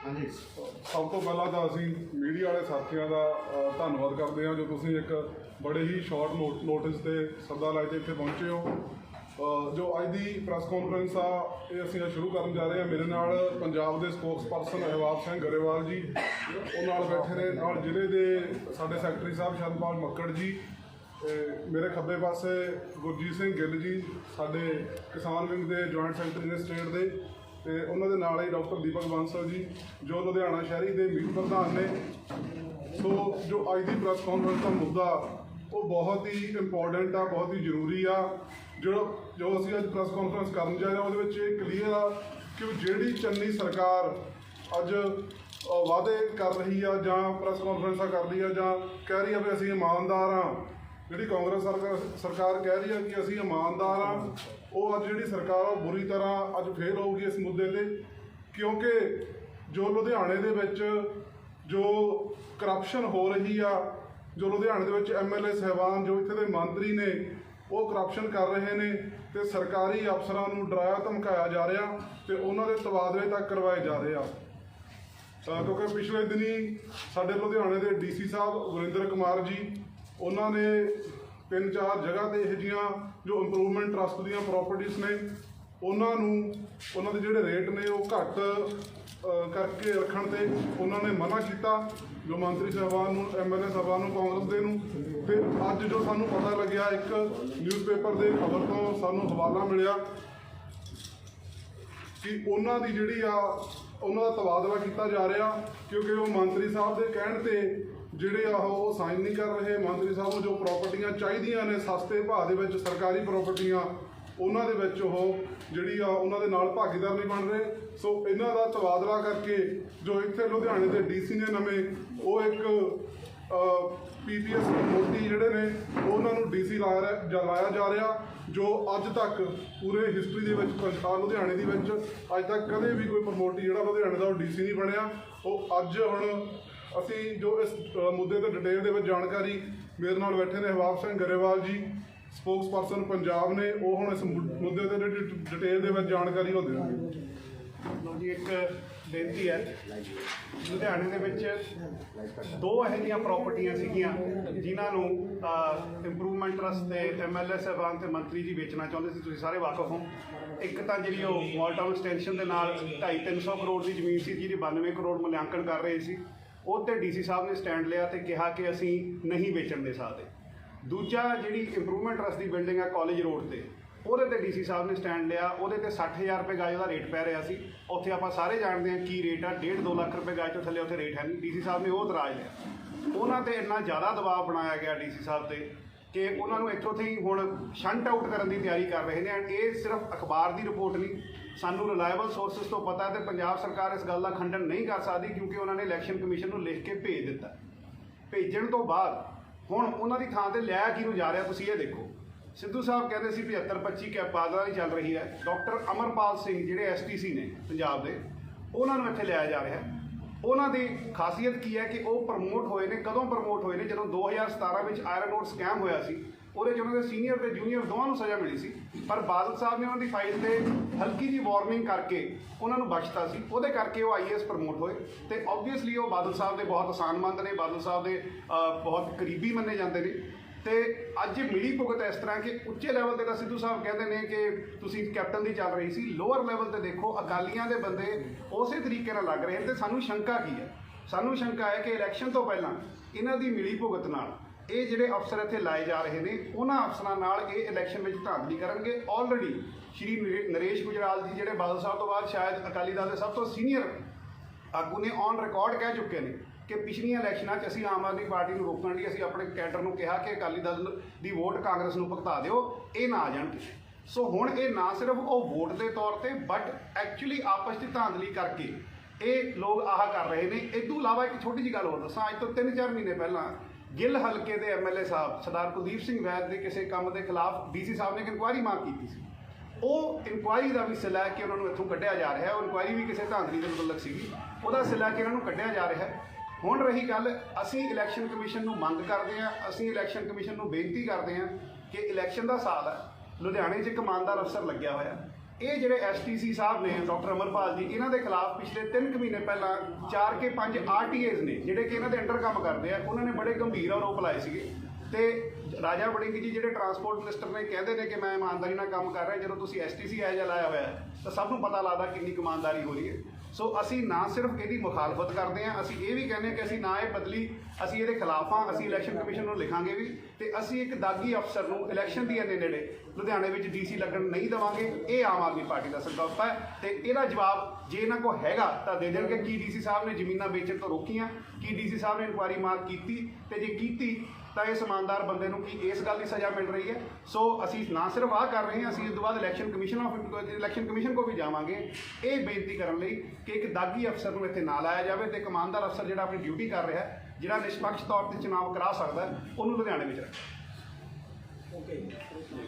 हाँ जी। ਸਭ ਤੋਂ ਪਹਿਲਾਂ ਤਾਂ ਅਸੀਂ ਮੀਡੀਆ ਵਾਲੇ ਸਾਥੀਆਂ ਦਾ ਧੰਨਵਾਦ ਕਰਦੇ ਹਾਂ ਜੋ ਤੁਸੀਂ ਇੱਕ ਬੜੇ ਹੀ ਸ਼ਾਰਟ ਨੋਟਿਸ ਤੇ ਸੱਦਾ ਲੈ ਕੇ ਇੱਥੇ ਪਹੁੰਚੇ ਹੋ। ਜੋ ਅੱਜ ਦੀ ਪ੍ਰੈਸ ਕਾਨਫਰੰਸ ਆ ਇਹ ਅਸੀਂ ਸ਼ੁਰੂ ਕਰਨ ਜਾ ਰਹੇ ਹਾਂ। ਮੇਰੇ ਨਾਲ ਪੰਜਾਬ ਦੇ ਸਪੋਕਸਪਰਸਨ ਅਹਿਬਾਬ ਸਿੰਘ ਗਰੇਵਾਲ ਜੀ ਉਹ ਨਾਲ ਬੈਠੇ ਨੇ, ਨਾਲ ਜ਼ਿਲ੍ਹੇ ਦੇ ਸਾਡੇ ਸੈਕਟਰੀ ਸਾਹਿਬ ਸ਼ਰਨਪਾਲ ਮੱਕੜ ਜੀ, ਮੇਰੇ ਖੱਬੇ ਪਾਸੇ ਗੁਰਜੀਤ ਸਿੰਘ ਗਿੱਲ ਜੀ ਸਾਡੇ ਕਿਸਾਨ ਵਿੰਗ ਦੇ ਜੁਆਇੰਟ ਸੈਕਟਰੀ ਨੇ ਸਟੇਟ ਦੇ, ਤੇ ਉਹਨਾਂ ਦੇ ਨਾਲ ਹੀ ਡਾਕਟਰ ਦੀਪਕ ਬਾਂਸਲ ਜੀ ਜੋ ਲੁਧਿਆਣਾ ਸ਼ਹਿਰੀ ਦੇ ਮੀਤ ਪ੍ਰਧਾਨ ਨੇ। ਸੋ ਜੋ ਅੱਜ ਦੀ ਪ੍ਰੈਸ ਕਾਨਫਰੰਸ ਦਾ ਮੁੱਦਾ ਉਹ ਬਹੁਤ ਹੀ ਇੰਪੋਰਟੈਂਟ ਆ, ਬਹੁਤ ਹੀ ਜ਼ਰੂਰੀ ਆ। ਜੋ ਅਸੀਂ ਅੱਜ ਪ੍ਰੈਸ ਕਾਨਫਰੰਸ ਕਰਨ ਜਾ ਰਹੇ ਹਾਂ ਉਹਦੇ ਵਿੱਚ ਇਹ ਕਲੀਅਰ ਆ ਕਿ ਜਿਹੜੀ ਚੰਨੀ ਸਰਕਾਰ ਅੱਜ ਵਾਅਦੇ ਕਰ ਰਹੀ ਆ ਜਾਂ ਪ੍ਰੈਸ ਕਾਨਫਰੰਸਾਂ ਕਰ ਰਹੀ ਆ ਜਾਂ ਕਹਿ ਰਹੀ ਆ ਵੀ ਅਸੀਂ ਇਮਾਨਦਾਰ ਹਾਂ, ਜਿਹੜੀ ਕਾਂਗਰਸ ਸਰਕਾਰ ਕਹਿ ਰਹੀ ਆ ਕਿ ਅਸੀਂ ਇਮਾਨਦਾਰ ਹਾਂ, ਉਹ ਅੱਜ ਜਿਹੜੀ ਸਰਕਾਰ ਆ ਬੁਰੀ ਤਰ੍ਹਾਂ ਅੱਜ ਫੇਲ ਹੋਊਗੀ ਇਸ ਮੁੱਦੇ 'ਤੇ। ਕਿਉਂਕਿ ਜੋ ਲੁਧਿਆਣੇ ਦੇ ਵਿੱਚ ਜੋ ਕਰਪਸ਼ਨ ਹੋ ਰਹੀ ਆ, ਜੋ ਲੁਧਿਆਣੇ ਦੇ ਵਿੱਚ MLA ਸਾਹਿਬਾਨ ਜੋ ਇੱਥੇ ਦੇ ਮੰਤਰੀ ਨੇ ਉਹ ਕਰਪਸ਼ਨ ਕਰ ਰਹੇ ਨੇ ਤੇ ਸਰਕਾਰੀ ਅਫਸਰਾਂ ਨੂੰ ਡਰਾਇਆ ਧਮਕਾਇਆ ਜਾ ਰਿਹਾ ਤੇ ਉਹਨਾਂ ਦੇ ਤਬਾਦਲੇ ਤੱਕ ਕਰਵਾਏ ਜਾ ਰਹੇ ਆ। ਕਿਉਂਕਿ ਪਿਛਲੇ ਦਿਨੀ ਸਾਡੇ ਲੁਧਿਆਣੇ ਦੇ DC ਸਾਹਿਬ ਵਰਿੰਦਰ ਕੁਮਾਰ ਜੀ ਉਹਨਾਂ ਨੇ 3-4 ਜਗ੍ਹਾ 'ਤੇ ਇਹੋ ਜਿਹੀਆਂ ਜੋ ਇੰਪਰੂਵਮੈਂਟ ਟਰਸਟ ਦੀਆਂ ਪ੍ਰੋਪਰਟੀਜ਼ ਨੇ ਉਹਨਾਂ ਨੂੰ ਉਹਨਾਂ ਦੇ ਜਿਹੜੇ ਰੇਟ ਨੇ ਉਹ ਘੱਟ ਕਰਕੇ ਰੱਖਣ 'ਤੇ ਉਹਨਾਂ ਨੇ ਮਨਾ ਕੀਤਾ, ਜੋ ਮੰਤਰੀ ਸਾਹਿਬਾਨ ਨੂੰ MLA ਸਾਹਿਬਾਨ ਨੂੰ ਕਾਂਗਰਸ ਦੇ ਨੂੰ। ਤੇ ਅੱਜ ਜੋ ਸਾਨੂੰ ਪਤਾ ਲੱਗਿਆ ਇੱਕ ਨਿਊਜ਼ਪੇਪਰ ਦੇ ਖਬਰ ਤੋਂ ਸਾਨੂੰ ਹਵਾਲਾ ਮਿਲਿਆ ਕਿ ਉਹਨਾਂ ਦੀ ਜਿਹੜੀ ਆ ਉਹਨਾਂ ਦਾ ਤਬਾਦਲਾ ਕੀਤਾ ਜਾ ਰਿਹਾ ਕਿਉਂਕਿ ਉਹ ਮੰਤਰੀ ਸਾਹਿਬ ਦੇ ਕਹਿਣ 'ਤੇ ਜਿਹੜੇ ਆ ਉਹ ਸਾਈਨ ਨਹੀਂ ਕਰ ਰਹੇ। ਮੰਤਰੀ ਸਾਹਿਬ ਨੂੰ ਜੋ ਪ੍ਰਾਪਰਟੀਆਂ ਚਾਹੀਦੀਆਂ ਨੇ ਸਸਤੇ ਭਾਅ ਦੇ ਵਿੱਚ ਸਰਕਾਰੀ ਪ੍ਰਾਪਰਟੀਆਂ ਉਹਨਾਂ ਦੇ ਵਿੱਚ ਉਹ ਜਿਹੜੀ ਆ ਉਹਨਾਂ ਦੇ ਨਾਲ ਭਾਗੀਦਾਰ ਨਹੀਂ ਬਣ ਰਹੇ। ਸੋ ਇਹਨਾਂ ਦਾ ਤਬਾਦਲਾ ਕਰਕੇ ਜੋ ਇੱਥੇ ਲੁਧਿਆਣੇ ਦੇ DC ਨੇ ਨਵੇਂ ਉਹ ਇੱਕ PPS ਮੋਦੀ ਜਿਹੜੇ ਨੇ ਉਹਨਾਂ ਨੂੰ DC ਲਾਇਆ ਜਾ ਰਿਹਾ, ਜੋ ਅੱਜ ਤੱਕ ਪੂਰੇ ਹਿਸਟਰੀ ਦੇ ਵਿੱਚ ਪੰਜਾਬ ਲੁਧਿਆਣੇ ਦੀ ਵਿੱਚ ਅੱਜ ਤੱਕ ਕਦੇ ਵੀ ਕੋਈ ਪ੍ਰਮੋਟੀ ਜਿਹੜਾ ਲੁਧਿਆਣੇ ਦਾ ਉਹ DC ਨਹੀਂ ਬਣਿਆ। ਉਹ ਅੱਜ ਹੁਣ ਅਸੀਂ ਜੋ ਇਸ ਮੁੱਦੇ 'ਤੇ ਡਿਟੇਲ ਦੇ ਵਿੱਚ ਜਾਣਕਾਰੀ ਮੇਰੇ ਨਾਲ ਬੈਠੇ ਨੇ ਅਹਿਬਾਬ ਸਿੰਘ ਗਰੇਵਾਲ ਜੀ ਸਪੋਕਸਪਰਸਨ ਪੰਜਾਬ ਨੇ, ਉਹ ਹੁਣ ਇਸ ਮੁੱਦੇ 'ਤੇ ਡਿਟੇਲ ਦੇ ਵਿੱਚ ਜਾਣਕਾਰੀ ਉਹ ਦੇਣਗੇ। ਜੀ ਇੱਕ ਬੇਨਤੀ ਹੈ, ਲੁਧਿਆਣੇ ਦੇ ਵਿੱਚ 2 ਇਹੋ ਜਿਹੀਆਂ ਪ੍ਰਾਪਰਟੀਆਂ ਸੀਗੀਆਂ ਜਿਨ੍ਹਾਂ ਨੂੰ ਇੰਪਰੂਵਮੈਂਟ ਟਰਸਟ ਤੇ MLA ਸਾਹਿਬਾਨ ਤੇ ਮੰਤਰੀ ਜੀ ਵੇਚਣਾ ਚਾਹੁੰਦੇ ਸੀ। ਤੁਸੀਂ ਸਾਰੇ ਵਾਕਫ ਹੋ। ਇੱਕ ਤਾਂ ਜਿਹੜੀ ਉਹ ਮਾਲ ਟਾਊਨ ਐਕਸਟੈਂਸ਼ਨ ਦੇ ਨਾਲ 250-300 ਕਰੋੜ ਦੀ ਜ਼ਮੀਨ ਸੀ ਜਿਹਦੀ 92 ਕਰੋੜ ਮੁਲਾਂਕਣ ਕਰ ਰਹੇ ਸੀ, ਉਹ 'ਤੇ DC ਸਾਹਿਬ ਨੇ ਸਟੈਂਡ ਲਿਆ ਤੇ ਕਿਹਾ ਕਿ ਅਸੀਂ ਨਹੀਂ ਵੇਚਣ ਦੇ ਸਕਦੇ। ਦੂਜਾ ਜਿਹੜੀ ਇੰਪਰੂਵਮੈਂਟ ਟਰਸਟ ਦੀ ਬਿਲਡਿੰਗ ਆ ਕਾਲਜ ਰੋਡ 'ਤੇ, ਉਹਦੇ 'ਤੇ DC ਸਾਹਿਬ ਨੇ ਸਟੈਂਡ ਲਿਆ। ਉਹਦੇ 'ਤੇ 60,000 ਰੁਪਏ ਗਜ ਦਾ ਰੇਟ ਪੈ ਰਿਹਾ ਸੀ। ਉੱਥੇ ਆਪਾਂ ਸਾਰੇ ਜਾਣਦੇ ਹਾਂ ਕੀ ਰੇਟ ਆ, 1.5-2 ਲੱਖ ਰੁਪਏ ਗਜ ਤੋਂ ਥੱਲੇ ਉੱਥੇ ਰੇਟ ਹੈ ਨਹੀਂ। DC ਸਾਹਿਬ ਨੇ ਉਹ ਇਤਰਾਜ਼ ਲਿਆ। ਉਹਨਾਂ 'ਤੇ ਇੰਨਾ ਜ਼ਿਆਦਾ ਦਬਾਅ ਬਣਾਇਆ ਗਿਆ DC ਸਾਹਿਬ 'ਤੇ ਕਿ ਉਹਨਾਂ ਨੂੰ ਇੱਥੋਂ ਤੋਂ ਹੀ ਹੁਣ ਸ਼ੰਟ ਆਊਟ ਕਰਨ ਦੀ ਤਿਆਰੀ ਕਰ ਰਹੇ ਨੇ। ਐਂਡ ਇਹ ਸਿਰਫ ਅਖਬਾਰ ਦੀ ਰਿਪੋਰਟ ਨਹੀਂ, ਸਾਨੂੰ ਰਿਲਾਇਬਲ ਸੋਰਸਿਸ ਤੋਂ ਪਤਾ ਤੇ ਪੰਜਾਬ ਸਰਕਾਰ ਇਸ ਗੱਲ ਦਾ ਖੰਡਨ ਨਹੀਂ ਕਰ ਸਕਦੀ ਕਿਉਂਕਿ ਉਹਨਾਂ ਨੇ ਇਲੈਕਸ਼ਨ ਕਮਿਸ਼ਨ ਨੂੰ ਲਿਖ ਕੇ ਭੇਜ ਦਿੱਤਾ। ਭੇਜਣ ਤੋਂ ਬਾਅਦ ਹੁਣ ਉਹਨਾਂ ਦੀ ਥਾਂ 'ਤੇ ਲਿਆ ਕਿਹਨੂੰ ਜਾ ਰਿਹਾ ਤੁਸੀਂ ਇਹ ਦੇਖੋ। ਸਿੱਧੂ ਸਾਹਿਬ ਕਹਿੰਦੇ ਸੀ 75-25 ਕੈਪ ਬਾਦਲਾਂ ਦੀ ਚੱਲ ਰਹੀ ਹੈ। ਡਾਕਟਰ ਅਮਰਪਾਲ ਸਿੰਘ ਜਿਹੜੇ STC ਨੇ ਪੰਜਾਬ ਦੇ, ਉਹਨਾਂ ਨੂੰ ਇੱਥੇ ਲਿਆਇਆ ਜਾ ਰਿਹਾ। ਉਹਨਾਂ ਦੀ ਖਾਸੀਅਤ ਕੀ ਹੈ ਕਿ ਉਹ ਪ੍ਰਮੋਟ ਹੋਏ ਨੇ। ਕਦੋਂ ਪ੍ਰਮੋਟ ਹੋਏ ਨੇ? ਜਦੋਂ 2017 ਵਿੱਚ ਆਇਰਨ ਓਰ ਸਕੈਮ ਹੋਇਆ ਸੀ, ਉਹਦੇ 'ਚ ਉਹਨਾਂ ਦੇ ਸੀਨੀਅਰ ਤੇ ਜੂਨੀਅਰ ਦੋਵਾਂ ਨੂੰ ਸਜ਼ਾ ਮਿਲੀ ਸੀ, ਪਰ ਬਾਦਲ ਸਾਹਿਬ ਨੇ ਉਹਨਾਂ ਦੀ ਫਾਈਲ 'ਤੇ ਹਲਕੀ ਜਿਹੀ ਵਾਰਨਿੰਗ ਕਰਕੇ ਉਹਨਾਂ ਨੂੰ ਬਖਸ਼ਤਾ ਸੀ। ਉਹਦੇ ਕਰਕੇ ਉਹ IAS ਪ੍ਰਮੋਟ ਹੋਏ ਤੇ ਓਬਵੀਅਸਲੀ ਉਹ ਬਾਦਲ ਸਾਹਿਬ ਦੇ ਬਹੁਤ ਆਸਾਨਮੰਦ ਨੇ, ਬਾਦਲ ਸਾਹਿਬ ਦੇ ਬਹੁਤ ਕਰੀਬੀ ਮੰਨੇ ਜਾਂਦੇ ਨੇ। ਤੇ ਅੱਜ ਮਿਲੀ ਭੁਗਤ ਇਸ ਤਰ੍ਹਾਂ ਕਿ ਉੱਚੇ ਲੈਵਲ 'ਤੇ ਤਾਂ ਸਿੱਧੂ ਸਾਹਿਬ ਕਹਿੰਦੇ ਨੇ ਕਿ ਤੁਸੀਂ ਕੈਪਟਨ ਦੀ ਚੱਲ ਰਹੀ ਸੀ, ਲੋਅਰ ਲੈਵਲ 'ਤੇ ਦੇਖੋ ਅਕਾਲੀਆਂ ਦੇ ਬੰਦੇ ਉਸੇ ਤਰੀਕੇ ਨਾਲ ਲੱਗ ਰਹੇ ਨੇ। ਤੇ ਸਾਨੂੰ ਸ਼ੰਕਾ ਕੀ ਹੈ? ਸਾਨੂੰ ਸ਼ੰਕਾ ਹੈ ਕਿ ਇਲੈਕਸ਼ਨ ਤੋਂ ਪਹਿਲਾਂ ਇਹਨਾਂ ਦੀ ਮਿਲੀ ਭੁਗਤ ਨਾਲ ਇਹ ਜਿਹੜੇ ਅਫਸਰ ਇੱਥੇ ਲਾਏ ਜਾ ਰਹੇ ਨੇ ਉਹਨਾਂ ਅਫਸਰਾਂ ਨਾਲ ਇਹ ਇਲੈਕਸ਼ਨ ਵਿੱਚ ਧਾਂਦਲੀ ਕਰਨਗੇ। ਆਲਰੇਡੀ ਸ਼੍ਰੀ ਨਰੇਸ਼ ਗੁਜਰਾਲ ਜੀ ਜਿਹੜੇ ਬਾਦਲ ਸਾਹਿਬ ਤੋਂ ਬਾਅਦ ਸ਼ਾਇਦ ਅਕਾਲੀ ਦਲ ਦੇ ਸਭ ਤੋਂ ਸੀਨੀਅਰ ਆਗੂ ਨੇ, ਔਨ ਰਿਕਾਰਡ ਕਹਿ ਚੁੱਕੇ ਨੇ ਕਿ ਪਿਛਲੀਆਂ ਇਲੈਕਸ਼ਨਾਂ 'ਚ ਅਸੀਂ ਆਮ ਆਦਮੀ ਪਾਰਟੀ ਨੂੰ ਰੋਕਣ ਲਈ ਅਸੀਂ ਆਪਣੇ ਕੈਡਰ ਨੂੰ ਕਿਹਾ ਕਿ ਅਕਾਲੀ ਦਲ ਦੀ ਵੋਟ ਕਾਂਗਰਸ ਨੂੰ ਭੁਗਤਾ ਦਿਓ, ਇਹ ਨਾ ਆ ਜਾਣ। ਸੋ ਹੁਣ ਇਹ ਨਾ ਸਿਰਫ ਉਹ ਵੋਟ ਦੇ ਤੌਰ 'ਤੇ ਬਟ ਐਕਚੁਅਲੀ ਆਪਸ 'ਚ ਧਾਂਦਲੀ ਕਰਕੇ ਇਹ ਲੋਕ ਆਹ ਕਰ ਰਹੇ ਨੇ। ਇਸ ਤੋਂ ਇਲਾਵਾ ਇੱਕ ਛੋਟੀ ਜਿਹੀ ਗੱਲ ਹੋਰ ਦੱਸਾਂ। ਅੱਜ ਤੋਂ 3-4 ਮਹੀਨੇ ਪਹਿਲਾਂ ਗਿੱਲ ਹਲਕੇ ਦੇ MLA ਸਾਹਿਬ ਸਰਦਾਰ ਕੁਲਦੀਪ ਸਿੰਘ ਵੈਦ ਦੇ ਕਿਸੇ ਕੰਮ ਦੇ ਖਿਲਾਫ DC ਸਾਹਿਬ ਨੇ ਇੱਕ ਇਨਕੁਆਇਰੀ ਮੰਗ ਕੀਤੀ ਸੀ। ਉਹ ਇਨਕੁਆਇਰੀ ਦਾ ਵੀ ਸਿਲਾ ਕਿ ਉਹਨਾਂ ਨੂੰ ਇੱਥੋਂ ਕੱਢਿਆ ਜਾ ਰਿਹਾ। ਉਹ ਇਨਕੁਆਇਰੀ ਵੀ ਕਿਸੇ ਧਾਂਦਲੀ ਦੇ ਮੁਤਲਕ ਸੀਗੀ, ਉਹਦਾ ਸਿਲਾ ਕਿ ਇਹਨਾਂ ਨੂੰ ਕੱਢਿਆ ਜਾ ਰਿਹਾ। ਹੁਣ ਰਹੀ ਗੱਲ, ਅਸੀਂ ਇਲੈਕਸ਼ਨ ਕਮਿਸ਼ਨ ਨੂੰ ਮੰਗ ਕਰਦੇ ਹਾਂ, ਅਸੀਂ ਇਲੈਕਸ਼ਨ ਕਮਿਸ਼ਨ ਨੂੰ ਬੇਨਤੀ ਕਰਦੇ ਹਾਂ ਕਿ ਇਲੈਕਸ਼ਨ ਦਾ ਸਾਲ ਹੈ, ਲੁਧਿਆਣੇ 'ਚ ਇੱਕ ਇਮਾਨਦਾਰ ਅਫਸਰ ਲੱਗਿਆ ਹੋਇਆ, ਇਹ ਜਿਹੜੇ ਐਸਟੀਸੀ ਸਾਹਿਬ ਨੇ ਡਾਕਟਰ ਅਮਰਪਾਲ ਜੀ, ਇਹਨਾਂ ਦੇ ਖਿਲਾਫ ਪਿਛਲੇ 3 ਮਹੀਨੇ ਪਹਿਲਾਂ 4 ਕੇ 5 ਆਰਟੀਏਜ਼ ਨੇ ਜਿਹੜੇ ਕਿ ਇਹਨਾਂ ਦੇ ਅੰਡਰ ਕੰਮ ਕਰਦੇ ਆ, ਉਹਨਾਂ ਨੇ ਬੜੇ ਗੰਭੀਰ ਆਰੋਪ ਲਾਏ ਸੀਗੇ। ਤੇ ਰਾਜਾ ਵੜਿੰਗ ਜੀ ਜਿਹੜੇ ਟਰਾਂਸਪੋਰਟ ਮਿਨਿਸਟਰ ਨੇ ਕਹਿੰਦੇ ਨੇ ਕਿ ਮੈਂ ਇਮਾਨਦਾਰੀ ਨਾਲ ਕੰਮ ਕਰ ਰਿਹਾ, ਜਦੋਂ ਤੁਸੀਂ ਐਸਟੀਸੀ ਇਹੋ ਜਿਹਾ ਲਾਇਆ ਹੋਇਆ ਤਾਂ ਸਭ ਨੂੰ ਪਤਾ ਲੱਗਦਾ ਕਿੰਨੀ ਇਮਾਨਦਾਰੀ ਹੋ ਰਹੀ ਹੈ। ਸੋ ਅਸੀਂ ਨਾ ਸਿਰਫ ਇਹਦੀ ਮੁਖਾਲਫਤ ਕਰਦੇ ਹਾਂ, ਅਸੀਂ ਇਹ ਵੀ ਕਹਿੰਦੇ ਹਾਂ ਕਿ ਅਸੀਂ ਨਾ ਇਹ ਬਦਲੀ, ਅਸੀਂ ਇਹਦੇ ਖਿਲਾਫ ਹਾਂ। ਅਸੀਂ ਇਲੈਕਸ਼ਨ ਕਮਿਸ਼ਨ ਨੂੰ ਲਿਖਾਂਗੇ ਵੀ, ਤੇ ਅਸੀਂ ਇੱਕ ਦਾਗੀ ਅਫਸਰ ਨੂੰ ਇਲੈਕਸ਼ਨ ਦੀ ਇੰਨੇ ਨੇੜੇ ਲੁਧਿਆਣੇ ਵਿੱਚ ਡੀਸੀ ਲੱਗਣ ਨਹੀਂ ਦੇਵਾਂਗੇ। ਇਹ ਆਮ ਆਦਮੀ ਪਾਰਟੀ ਦਾ ਸੰਕਲਪ ਹੈ, ਤੇ ਇਹਦਾ ਜਵਾਬ ਜੇ ਇਹਨਾਂ ਕੋਲ ਹੈਗਾ ਤਾਂ ਦੇ ਦੇਣਗੇ। ਕੀ ਡੀਸੀ ਸਾਹਿਬ ਨੇ ਜ਼ਮੀਨਾਂ ਵੇਚਣ ਤੋਂ ਰੋਕੀਆਂ? ਕੀ ਡੀਸੀ ਸਾਹਿਬ ਨੇ ਇਨਕੁਆਇਰੀ ਮਾਰ ਕੀਤੀ? ਤੇ ਜੇ ਕੀਤੀ ਤਾਂ ਇਸ ਇਮਾਨਦਾਰ ਬੰਦੇ ਨੂੰ ਕੀ ਇਸ ਗੱਲ ਦੀ ਸਜ਼ਾ ਮਿਲ ਰਹੀ ਹੈ? ਸੋ ਅਸੀਂ ਨਾ ਸਿਰਫ ਆਹ ਕਰ ਰਹੇ ਹਾਂ, ਅਸੀਂ ਇਸ ਤੋਂ ਬਾਅਦ ਇਲੈਕਸ਼ਨ ਕਮਿਸ਼ਨ ਕੋ ਵੀ ਜਾਵਾਂਗੇ ਇਹ ਬੇਨਤੀ ਕਰਨ ਲਈ ਕਿ ਇੱਕ ਦਾਗੀ ਅਫਸਰ ਨੂੰ ਇੱਥੇ ਨਾ ਲਾਇਆ ਜਾਵੇ, ਤੇ ਇੱਕ ਇਮਾਨਦਾਰ ਅਫਸਰ ਜਿਹੜਾ ਆਪਣੀ ਡਿਊਟੀ ਕਰ ਰਿਹਾ, ਜਿਹੜਾ ਨਿਸ਼ਪਕਸ਼ ਤੌਰ ਤੇ ਚੁਣਾਵ ਕਰਾ ਸਕਦਾ, ਉਹਨੂੰ ਲੁਧਿਆਣੇ ਵਿੱਚ ਰੱਖੇ।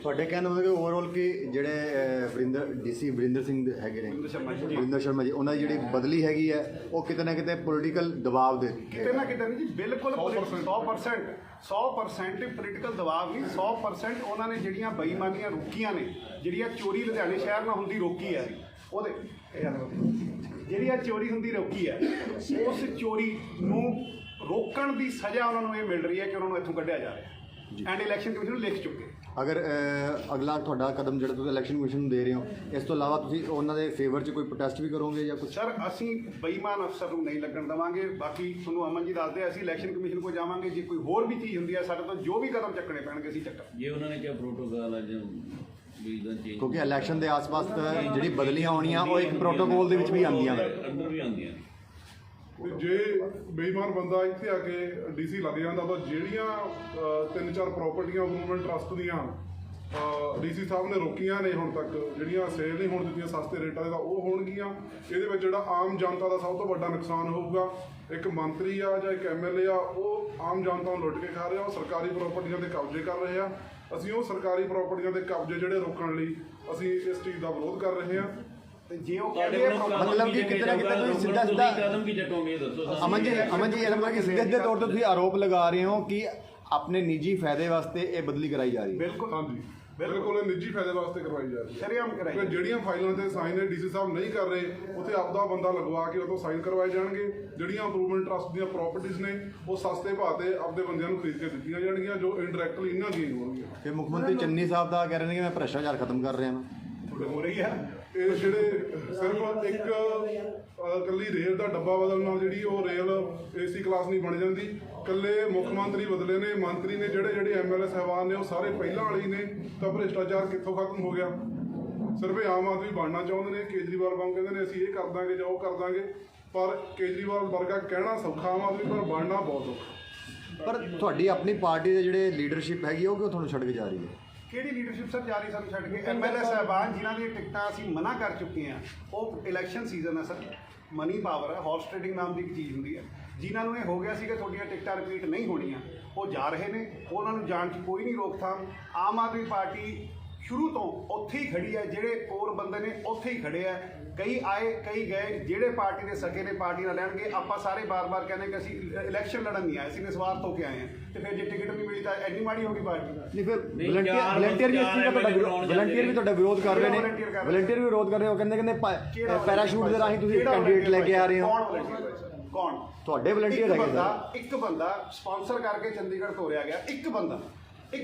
ਤੁਹਾਡੇ ਕਹਿਣ ਦਾ ਮਤਲਬ ਕਿ ਓਵਰਆਲ ਕਿ ਜਿਹੜੇ ਡੀਸੀ ਵਰਿੰਦਰ ਸਿੰਘ ਹੈਗੇ ਨੇ, ਵਰਿੰਦਰ ਸ਼ਰਮਾ ਜੀ, ਉਹਨਾਂ ਦੀ ਜਿਹੜੀ ਬਦਲੀ ਹੈਗੀ ਹੈ ਉਹ ਕਿਤੇ ਨਾ ਕਿਤੇ ਪੋਲੀਟੀਕਲ ਦਬਾਅ ਦੇ ਕਿਤੇ ਨਾ ਕਿਤੇ ਨਹੀਂ ਜੀ, ਬਿਲਕੁਲ 100% ਪੋਲੀਟੀਕਲ ਦਬਾਅ ਨਹੀਂ, 100% ਉਹਨਾਂ ਨੇ ਜਿਹੜੀਆਂ ਬੇਈਮਾਨੀਆਂ ਰੋਕੀਆਂ ਨੇ, ਜਿਹੜੀਆਂ ਚੋਰੀ ਲੁਧਿਆਣੇ ਸ਼ਹਿਰ ਨਾਲ ਹੁੰਦੀ ਰੋਕੀ ਹੈ, ਉਹਦੇ ਜਿਹੜੀ ਆ ਚੋਰੀ ਹੁੰਦੀ ਰੋਕੀ ਹੈ, ਉਸ ਚੋਰੀ ਨੂੰ ਰੋਕਣ ਦੀ ਸਜ਼ਾ ਉਹਨਾਂ ਨੂੰ ਇਹ ਮਿਲ ਰਹੀ ਹੈ ਕਿ ਉਹਨਾਂ ਨੂੰ ਇੱਥੋਂ ਕੱਢਿਆ ਜਾ ਰਿਹਾ ਐਂਡ ਇਲੈਕਸ਼ਨ ਕਮਿਸ਼ਨ ਨੂੰ ਲਿਖ ਚੁੱਕੇ। ਅਗਰ ਅਗਲਾ ਤੁਹਾਡਾ ਕਦਮ ਜਿਹੜਾ ਤੁਸੀਂ ਇਲੈਕਸ਼ਨ ਕਮਿਸ਼ਨ ਨੂੰ ਦੇ ਰਹੇ ਹੋ, ਇਸ ਤੋਂ ਇਲਾਵਾ ਤੁਸੀਂ ਉਹਨਾਂ ਦੇ ਫੇਵਰ 'ਚ ਕੋਈ ਪ੍ਰੋਟੈਸਟ ਵੀ ਕਰੋਗੇ ਜਾਂ ਕੁਝ? ਸਰ ਅਸੀਂ ਬੇਈਮਾਨ ਅਫਸਰ ਨੂੰ ਨਹੀਂ ਲੱਗਣ ਦੇਵਾਂਗੇ। ਬਾਕੀ ਤੁਹਾਨੂੰ ਅਮਨ ਜੀ ਦੱਸਦੇ, ਅਸੀਂ ਇਲੈਕਸ਼ਨ ਕਮਿਸ਼ਨ ਕੋਲ ਜਾਵਾਂਗੇ। ਜੇ ਕੋਈ ਹੋਰ ਵੀ ਚੀਜ਼ ਹੁੰਦੀ ਹੈ ਸਾਡੇ ਤੋਂ ਜੋ ਵੀ ਕਦਮ ਚੱਕਣੇ ਪੈਣਗੇ ਅਸੀਂ ਚੱਕਾਂਗੇ। ਜੇ ਉਹਨਾਂ ਨੇ ਕਿਹਾ ਪ੍ਰੋਟੋਕਾਲ ਹੈ ਕਿਉਂਕਿ ਇਲੈਕਸ਼ਨ ਦੇ ਆਸ-ਪਾਸ ਜਿਹੜੀ ਬਦਲੀਆਂ ਹੋਣੀਆਂ ਉਹ ਇੱਕ ਪ੍ਰੋਟੋਕੋਲ ਦੇ ਵਿੱਚ ਵੀ ਆਉਂਦੀਆਂ ਨੇ, ਅੰਦਰ ਵੀ ਆਉਂਦੀਆਂ ਨੇ। ਜੇ ਬੇਈਮਾਨ ਬੰਦਾ ਇੱਥੇ ਆ ਕੇ ਡੀਸੀ ਲੱਗ ਜਾਂਦਾ ਤਾਂ ਜਿਹੜੀਆਂ 3-4 ਪ੍ਰਾਪਰਟੀਆਂ ਗਵਰਨਮੈਂਟ ਟਰਸਟ ਦੀਆਂ ਡੀਸੀ ਸਾਹਿਬ ਨੇ ਰੋਕੀਆਂ ਨੇ ਹੁਣ ਤੱਕ, ਜਿਹੜੀਆਂ ਸੇਲ ਨਹੀਂ ਹੋਣ ਦਿੱਤੀਆਂ ਸਸਤੇ ਰੇਟਾਂ ਦੇ, ਤਾਂ ਉਹ ਹੋਣਗੀਆਂ। ਇਹਦੇ ਵਿੱਚ ਜਿਹੜਾ ਆਮ ਜਨਤਾ ਦਾ ਸਭ ਤੋਂ ਵੱਡਾ ਨੁਕਸਾਨ ਹੋਊਗਾ। ਇੱਕ ਮੰਤਰੀ ਆ ਜਾਂ ਇੱਕ ਐਮਐਲਏ ਆ, ਉਹ ਆਮ ਜਨਤਾ ਨੂੰ ਲੁੱਟ ਕੇ ਖਾ ਰਿਹਾ, ਉਹ ਸਰਕਾਰੀ ਪ੍ਰਾਪਰਟੀਆਂ ਤੇ ਕਬਜ਼ੇ ਕਰ ਰਹੇ ਆ। ਅਸੀਂ ਉਹ ਸਰਕਾਰੀ ਪ੍ਰਾਪਰਟੀਆਂ ਦੇ ਕਬਜ਼ੇ ਜਿਹੜੇ ਰੋਕਣ ਲਈ ਅਸੀਂ ਇਸ ਚੀਜ਼ ਦਾ ਵਿਰੋਧ ਕਰ ਰਹੇ ਹਾਂ। ਤੇ ਜੇ ਉਹ ਮਤਲਬ ਕਿ ਕਿਤੇ ਨਾ ਕਿਤੇ ਤੁਸੀਂ ਸਿੱਧਾ ਕਦਮ ਕੀ ਚੱਕੋਗੇ ਦੱਸੋ? ਅਮਨ ਜੀ ਇਹਦਾ ਮਤਲਬ ਕਿ ਸਿੱਧੇ ਤੌਰ ਤੇ ਤੁਸੀਂ ਆਰੋਪ ਲਗਾ ਰਹੇ ਹੋ ਕਿ ਆਪਣੇ ਨਿੱਜੀ ਫਾਇਦੇ ਵਾਸਤੇ ਇਹ ਬਦਲੀ ਕਰਾਈ ਜਾ ਰਹੀ ਹੈ। ਬਿਲਕੁਲ ਹਾਂਜੀ, ਬਿਲਕੁਲ ਇਹ ਨਿੱਜੀ ਫਾਇਦੇ ਵਾਸਤੇ ਕਰਵਾਈ ਜਾ ਰਹੀ ਹੈ। ਸ਼ਰੇਆਮ ਕਰਾਈ ਤੇ ਜਿਹੜੀਆਂ ਫਾਈਲਾਂ ਤੇ ਸਾਈਨ ਨੇ ਡੀਸੀ ਸਾਹਿਬ ਨਹੀਂ ਕਰ ਰਹੇ, ਉੱਥੇ ਆਪਦਾ ਬੰਦਾ ਲਗਵਾ ਕੇ ਉਹ ਤੋਂ ਸਾਈਨ ਕਰਵਾਏ ਜਾਣਗੇ। ਜਿਹੜੀਆਂ ਇੰਪਰੂਵਮੈਂਟ ਟਰਸਟ ਦੀਆਂ ਪ੍ਰਾਪਰਟੀਆਂ ਨੇ ਉਹ ਸਸਤੇ ਭਾਅ ਤੇ ਆਪਦੇ ਬੰਦਿਆਂ ਨੂੰ ਖਰੀਦ ਕੇ ਦਿੱਤੀਆਂ ਜਾਣਗੀਆਂ, ਜੋ ਇਨਡਾਇਰੈਕਟਲੀ ਇਹਨਾਂ ਦੀਆਂ ਹੋਣਗੀਆਂ। ਤੇ ਮੁੱਖ ਮੰਤਰੀ ਚੰਨੀ ਸਾਹਿਬ ਦਾ ਕਹਿ ਰਹੇ ਨੇ ਕਿ ਮੈਂ ਭ੍ਰਿਸ਼ਟਾਚਾਰ ਖਤਮ ਕਰ ਰਿਹਾ ਹਾਂ। ਹੋ ਰਹੀ ਹੈ। ਇਹ ਜਿਹੜੇ ਸਿਰਫ ਇੱਕ ਇਕੱਲੀ ਰੇਲ ਦਾ ਡੱਬਾ ਬਦਲਣ ਨਾਲ ਜਿਹੜੀ ਉਹ ਰੇਲ ਏਸੀ ਕਲਾਸ ਨਹੀਂ ਬਣ ਜਾਂਦੀ। ਇਕੱਲੇ ਮੁੱਖ ਮੰਤਰੀ ਬਦਲੇ ਨੇ, ਮੰਤਰੀ ਨੇ ਜਿਹੜੇ ਐਮਐਲਏ ਸਾਹਿਬਾਨ ਨੇ ਉਹ ਸਾਰੇ ਪਹਿਲਾਂ ਵਾਲੇ ਹੀ ਨੇ, ਤਾਂ ਭ੍ਰਿਸ਼ਟਾਚਾਰ ਕਿੱਥੋਂ ਖਤਮ ਹੋ ਗਿਆ? ਸਿਰਫ ਇਹ ਆਮ ਆਦਮੀ ਬਣਨਾ ਚਾਹੁੰਦੇ ਨੇ, ਕੇਜਰੀਵਾਲ ਵਾਂਗ ਕਹਿੰਦੇ ਨੇ ਅਸੀਂ ਇਹ ਕਰ ਦਾਂਗੇ ਜਾਂ ਉਹ ਕਰ ਦਾਂਗੇ, ਪਰ ਕੇਜਰੀਵਾਲ ਵਰਗਾ ਕਹਿਣਾ ਸੌਖਾ ਆਮ ਆਦਮੀ, ਪਰ ਬਣਨਾ ਬਹੁਤ ਔਖਾ। ਪਰ ਤੁਹਾਡੀ ਆਪਣੀ ਪਾਰਟੀ ਦੇ ਜਿਹੜੇ ਲੀਡਰਸ਼ਿਪ ਹੈਗੀ ਉਹ ਕਿਉਂ ਤੁਹਾਨੂੰ ਛੱਡ ਕੇ ਜਾ ਰਹੀ ਹੈ? ਕਿਹੜੀ ਲੀਡਰਸ਼ਿਪ ਸਰ ਜਾ ਰਹੀ ਸਾਨੂੰ ਛੱਡ ਕੇ? ਐਮਐਲਏ ਸਾਹਿਬਾਨ ਜਿਨ੍ਹਾਂ ਦੀਆਂ ਟਿਕਟਾਂ ਅਸੀਂ ਮਨਾ ਕਰ ਚੁੱਕੇ ਹਾਂ, ਉਹ ਇਲੈਕਸ਼ਨ ਸੀਜ਼ਨ ਹੈ ਸਰ, ਮਨੀ ਪਾਵਰ ਹੈ, ਹਾਰਸ ਟ੍ਰੇਡਿੰਗ ਨਾਮ ਦੀ ਇੱਕ ਚੀਜ਼ ਹੁੰਦੀ ਹੈ। ਜਿਨ੍ਹਾਂ ਨੂੰ ਇਹ ਹੋ ਗਿਆ ਸੀ ਕਿ ਤੁਹਾਡੀਆਂ ਟਿਕਟਾਂ ਰਿਪੀਟ ਨਹੀਂ ਹੋਣੀਆਂ, ਉਹ ਜਾ ਰਹੇ ਨੇ, ਉਹਨਾਂ ਨੂੰ ਜਾਣ 'ਚ ਕੋਈ ਨਹੀਂ ਰੋਕਥਾਮ। ਆਮ ਆਦਮੀ ਪਾਰਟੀ ਸ਼ੁਰੂ ਤੋਂ ਉੱਥੇ ਹੀ ਖੜੀ ਹੈ, ਜਿਹੜੇ ਕੋਰ ਬੰਦੇ ਨੇ ਉੱਥੇ ਹੀ ਖੜੇ ਆ। ਕਈ ਆਏ ਕਈ ਗਏ, ਜਿਹੜੇ ਪਾਰਟੀ ਦੇ ਸਕੇ ਨੇ ਪਾਰਟੀ ਨਾਲ ਲੈਣਗੇ। ਆਪਾਂ ਸਾਰੇ ਬਾਰ-ਬਾਰ ਕਹਿੰਦੇ ਕਿ ਅਸੀਂ ਇਲੈਕਸ਼ਨ ਲੜਨ ਨਹੀਂ ਆਏ, ਅਸੀਂ ਨਿਸਵਾਰਥ ਹੋ ਕੇ ਆਏ ਹਾਂ, ਤੇ ਫਿਰ ਜੇ ਟਿਕਟ ਨਹੀਂ ਮਿਲੀ ਤਾਂ ਇੰਨੀ ਮਾੜੀ ਹੋ ਗਈ ਪਾਰਟੀ। ਨਹੀਂ ਫਿਰ ਵਲੰਟੀਅਰ ਵੀ ਇਸ ਚੀਜ਼ ਦਾ ਤੁਹਾਡਾ ਵਿਰੋਧ ਕਰ ਰਹੇ ਨੇ, ਵਲੰਟੀਅਰ ਵੀ ਵਿਰੋਧ ਕਰ ਰਹੇ ਹੋ, ਕਹਿੰਦੇ ਪੈਰਾਸ਼ੂਟ ਦੇ ਰਾਹੀਂ ਤੁਸੀਂ ਕੈਂਡੀਡੇਟ ਲੈ ਕੇ ਆ ਰਹੇ ਹੋ। ਕੌਣ? ਤੁਹਾਡੇ ਵਲੰਟੀਅਰ ਹੈਗੇ ਸਰ। ਇੱਕ ਬੰਦਾ ਸਪਾਂਸਰ ਕਰਕੇ ਚੰਡੀਗੜ੍ਹ ਤੋਰਿਆ ਗਿਆ, ਇੱਕ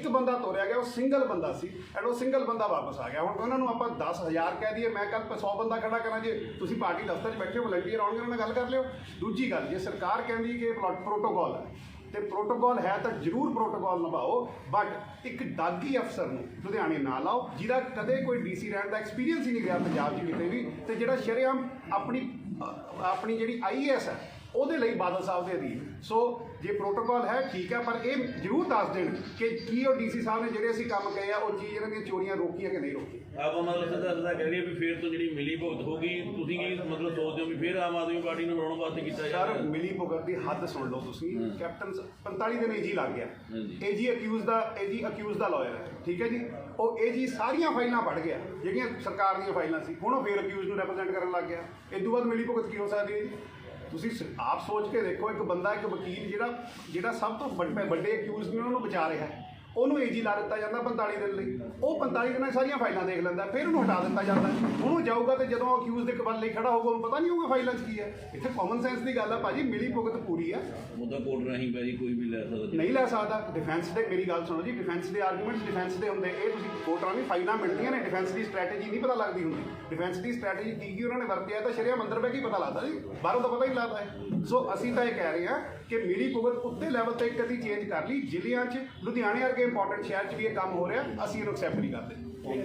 ਬੰਦਾ ਤੋਰਿਆ ਗਿਆ, ਉਹ ਸਿੰਗਲ ਬੰਦਾ ਸੀ, ਐਂਡ ਉਹ ਸਿੰਗਲ ਬੰਦਾ ਵਾਪਸ ਆ ਗਿਆ। ਹੁਣ ਉਹਨਾਂ ਨੂੰ ਆਪਾਂ 10,000 ਕਹਿ ਦਈਏ, ਮੈਂ ਕੱਲ 100 ਬੰਦਾ ਖੜਾ ਕਰਾਂ, ਜੇ ਤੁਸੀਂ ਪਾਰਟੀ ਦਫ਼ਤਰ 'ਚ ਬੈਠੇ ਹੋ ਵਲੰਟੀਅਰ ਆਉਣਗੇ, ਉਹਨਾਂ ਨਾਲ ਗੱਲ ਕਰ ਲਿਓ। ਦੂਜੀ ਗੱਲ, ਜੇ ਸਰਕਾਰ ਕਹਿੰਦੀ ਕਿ ਪ੍ਰੋਟੋਕਾਲ ਹੈ, ਤੇ ਪ੍ਰੋਟੋਕਾਲ ਹੈ ਤਾਂ ਜ਼ਰੂਰ ਪ੍ਰੋਟੋਕਾਲ ਨਿਭਾਓ, ਬਟ ਇੱਕ ਦਾਗੀ ਅਫਸਰ ਨੂੰ ਲੁਧਿਆਣੇ ਨਾ ਲਾਓ, ਜਿਹਦਾ ਕਦੇ ਕੋਈ ਡੀਸੀ ਰਹਿਣ ਦਾ ਐਕਸਪੀਰੀਅੰਸ ਹੀ ਨਹੀਂ ਰਿਹਾ ਪੰਜਾਬ 'ਚ ਕਿਤੇ ਵੀ, ਤੇ ਜਿਹੜਾ ਸ਼ਰੇਆਮ ਆਪਣੀ ਜਿਹੜੀ ਆਈਏਐਸ ਹੈ ਉਹਦੇ ਲਈ ਬਾਦਲ ਸਾਹਿਬ ਦੇ ਅਧੀਨ। ਸੋ ਜੇ ਪ੍ਰੋਟੋਕਾਲ ਹੈ ਠੀਕ ਹੈ, ਪਰ ਇਹ ਜ਼ਰੂਰ ਦੱਸ ਦੇਣ ਕਿ ਕੀ ਉਹ ਡੀਸੀ ਸਾਹਿਬ ਨੇ ਜਿਹੜੇ ਅਸੀਂ ਕੰਮ ਕਹੇ ਆ ਉਹ ਚੀਜ਼ ਇਹਨਾਂ ਦੀਆਂ ਚੋਰੀਆਂ ਰੋਕੀਆਂ ਕਿ ਨਹੀਂ ਰੋਕੀਆਂ। ਆਪਾਂ ਮਤਲਬ ਸਿੱਧਾ ਕਹਿ ਰਹੇ ਵੀ ਫੇਰ ਤੋਂ ਜਿਹੜੀ ਮਿਲੀ ਭੁਗਤ ਹੋਗੀ, ਤੁਸੀਂ ਕੀ ਮਤਲਬ ਸੋਚਦੇ ਹੋ ਵੀ ਫੇਰ ਆਮ ਆਦਮੀ ਪਾਰਟੀ ਨੂੰ ਹਰਾਉਣ ਵਾਸਤੇ ਕੀਤਾ ਜਾਵੇ? ਸਰ ਮਿਲੀ ਭੁਗਤ ਦੀ ਹੱਦ ਸੁਣ ਲਓ ਤੁਸੀਂ। ਕੈਪਟਨ 45 ਦਿਨ ਏਜੀ ਲੱਗ ਗਿਆ, ਏਜੀ ਅਕਿਊਜ਼ ਦਾ ਲਾਇਰ ਹੈ, ਠੀਕ ਹੈ ਜੀ। ਉਹ ਏਜੀ ਸਾਰੀਆਂ ਫਾਈਲਾਂ ਪੜ੍ਹ ਗਿਆ ਜਿਹੜੀਆਂ ਸਰਕਾਰ ਦੀਆਂ ਫਾਈਲਾਂ ਸੀ, ਹੁਣ ਉਹ ਫੇਰ ਅਕਿਊਜ਼ ਨੂੰ ਰਿਪਰੈਜ਼ੈਂਟ ਕਰਨ ਲੱਗ ਗਿਆ। ਇਸ ਤੋਂ ਬਾਅਦ ਮਿਲੀ ਭੁਗਤ ਕੀ ਹੋ ਸਕਦੀ ਹੈ ਜੀ? ਤੁਸੀਂ ਆਪ ਸੋਚ ਕੇ ਦੇਖੋ, ਇੱਕ ਬੰਦਾ, ਇੱਕ ਵਕੀਲ ਜਿਹੜਾ ਸਭ ਤੋਂ ਵੱਡੇ ਅਕਿਊਜ਼ ਨੇ ਉਹਨਾਂ ਨੂੰ ਬਚਾ ਰਿਹਾ ਹੈ, ਉਹਨੂੰ ਏਜੀ ਲਾ ਦਿੱਤਾ ਜਾਂਦਾ 45 ਦਿਨ ਲਈ। ਉਹ 45 ਦਿਨਾਂ 'ਚ ਸਾਰੀਆਂ ਫਾਈਲਾਂ ਦੇਖ ਲੈਂਦਾ, ਫਿਰ ਉਹਨੂੰ ਹਟਾ ਦਿੱਤਾ ਜਾਂਦਾ। ਉਹਨੂੰ ਜਾਊਗਾ ਤੇ ਜਦੋਂ ਅਕਿਊਜ਼ ਦੇ ਕਬਲ ਲਈ ਖੜਾ ਹੋਊਗਾ ਉਹਨੂੰ ਪਤਾ ਨਹੀਂ ਹੋਊਗਾ ਫਾਈਲਾਂ 'ਚ ਕੀ ਹੈ। ਇੱਥੇ ਕਾਮਨ ਸੈਂਸ ਦੀ ਗੱਲ ਆ ਭਾਜੀ, ਮਿਲੀ ਭੁਗਤ ਪੂਰੀ ਆ। ਉਹਦਾ ਕੋਰਟ ਰਾਹੀਂ ਭਾਜੀ ਕੋਈ ਵੀ ਲੈ ਸਕਦਾ। ਨਹੀਂ ਲੈ ਸਕਦਾ। ਡਿਫੈਂਸ ਦੇ, ਮੇਰੀ ਗੱਲ ਸੁਣੋ ਜੀ, ਡਿਫੈਂਸ ਦੇ ਆਰਗੂਮੈਂਟਸ ਡਿਫੈਂਸ ਦੇ ਹੁੰਦੇ। ਇਹ ਤੁਸੀਂ ਕੋਰਟਾਂ ਦੀ ਫਾਈਲਾਂ ਮਿਲਦੀਆਂ ਨੇ, ਡਿਫੈਂਸ ਦੀ ਸਟ੍ਰੈਟੇਜੀ ਨਹੀਂ ਪਤਾ ਲੱਗਦੀ ਹੁੰਦੀ। ਡਿਫੈਂਸ ਦੀ ਸਟ੍ਰੈਟੇਜੀ ਕੀ ਉਹਨਾਂ ਨੇ ਵਰਤਿਆ ਤਾਂ ਸ਼ਰੇਆਮ ਅੰਦਰ ਬਹਿ ਕੇ ਪਤਾ ਲੱਗਦਾ ਜੀ, ਬਾਹਰੋਂ ਤਾਂ ਪਤਾ ਹੀ ਲੱਗਦਾ ਹੈ। ਸੋ ਅਸੀਂ ਤਾਂ ਇਹ ਕਹਿ ਰਹੇ ਹਾਂ ਕਿ ਮਿਲੀ ਭੁਗਤ ਉੱਤੇ ਲੈਵਲ ਤੇ ਕਦੀ ਚੇਂਜ ਕਰ ਲਈ। ਜ਼ਿਲ੍ਹਿਆਂ 'ਚ, ਲੁਧਿਆਣੇ ਵਰਗੇ ਇੰਪੋਰਟੈਂਟ ਸ਼ਹਿਰ 'ਚ ਵੀ ਇਹ ਕੰਮ ਹੋ ਰਿਹਾ, ਅਸੀਂ ਇਹਨੂੰ ਐਕਸੈਪਟ ਨਹੀਂ ਕਰਦੇ।